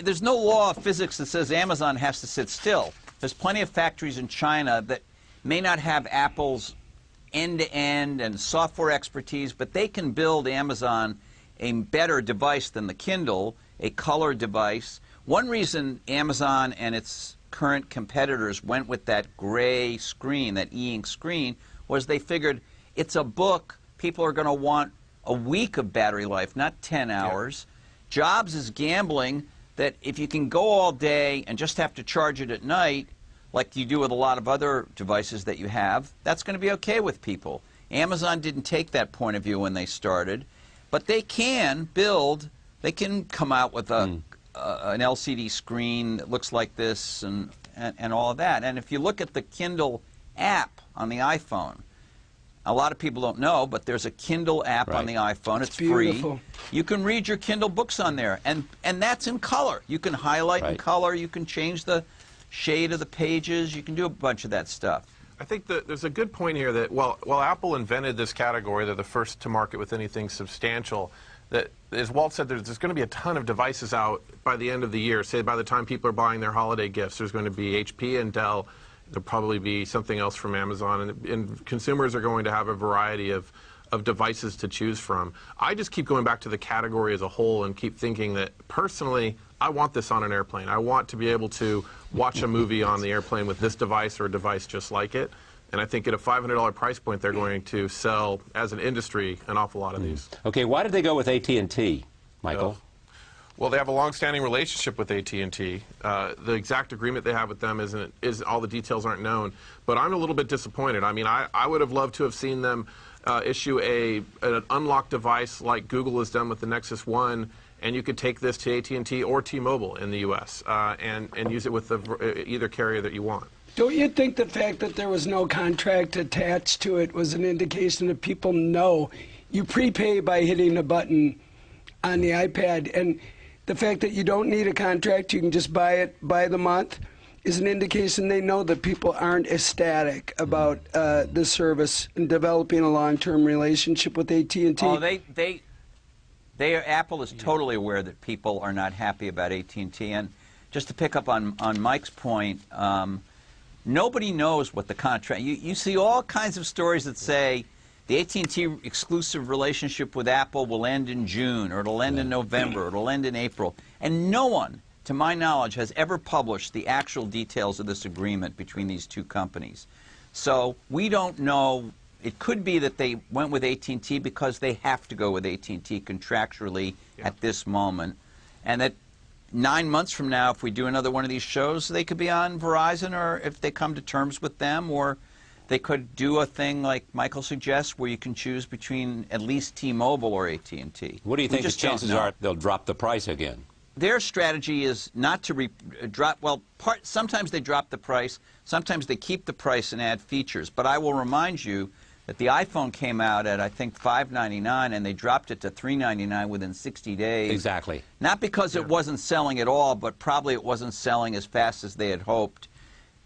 there's no law of physics that says Amazon has to sit still. There's plenty of factories in China that may not have Apple's end-to-end and software expertise, but they can build Amazon a better device than the Kindle, a color device. One reason Amazon and its current competitors went with that gray screen, that e-ink screen, was they figured it's a book. People are going to want a week of battery life, not 10 hours. Yeah. Jobs is gambling that if you can go all day and just have to charge it at night, like you do with a lot of other devices that you have, that's going to be okay with people. Amazon didn't take that point of view when they started, but they can build, they can come out with an LCD screen that looks like this and all of that. And if you look at the Kindle app on the iPhone, a lot of people don't know, but there's a Kindle app on the iPhone. It's free. You can read your Kindle books on there, and that's in color. You can highlight in color. You can change the shade of the pages. You can do a bunch of that stuff. I think that there's a good point here that while Apple invented this category, they're the first to market with anything substantial, that, as Walt said, there's going to be a ton of devices out by the end of the year. Say by the time people are buying their holiday gifts, there's going to be HP and Dell. There'll probably be something else from Amazon, and consumers are going to have a variety of devices to choose from. I just keep going back to the category as a whole and keep thinking that, personally, I want this on an airplane. I want to be able to watch a movie on the airplane with this device or a device just like it. And I think at a $500 price point, they're going to sell, as an industry, an awful lot of these. Okay, why did they go with AT&T, Michael? Well, they have a long-standing relationship with AT&T. The exact agreement they have with them all the details aren't known. But I'm a little bit disappointed. I mean, I would have loved to have seen them issue an unlocked device like Google has done with the Nexus 1, and you could take this to AT&T or T-Mobile in the U.S. And use it with either carrier that you want. Don't you think the fact that there was no contract attached to it was an indication that people know you prepay by hitting a button on the iPad, and the fact that you don't need a contract, you can just buy it by the month, is an indication they know that people aren't ecstatic about the service and developing a long-term relationship with AT&T? Oh, Apple is totally aware that people are not happy about AT&T. And just to pick up on Mike's point, nobody knows what the contract. You see all kinds of stories that say the AT&T exclusive relationship with Apple will end in June, or it'll end in November, or it'll end in April. And no one, to my knowledge, has ever published the actual details of this agreement between these two companies. So we don't know. It could be that they went with AT&T because they have to go with AT&T contractually at this moment, and that 9 months from now, if we do another one of these shows, they could be on Verizon, or if they come to terms with them, or they could do a thing like Michael suggests where you can choose between at least T-Mobile or AT&T. What do you think the chances are they'll drop the price again? Their strategy is not to drop, well, sometimes they drop the price, sometimes they keep the price and add features. But I will remind you that the iPhone came out at, I think, $599, and they dropped it to $399 within 60 days. Exactly. Not because it wasn't selling at all, but probably it wasn't selling as fast as they had hoped.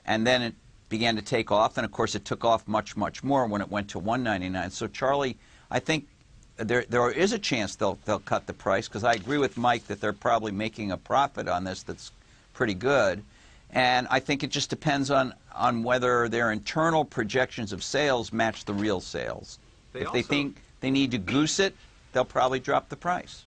And then it began to take off, and of course it took off much, much more when it went to $199. So, Charlie, I think there is a chance they'll cut the price, because I agree with Mike that they're probably making a profit on this that's pretty good. And I think it just depends on whether their internal projections of sales match the real sales. If they think they need to goose it, they'll probably drop the price.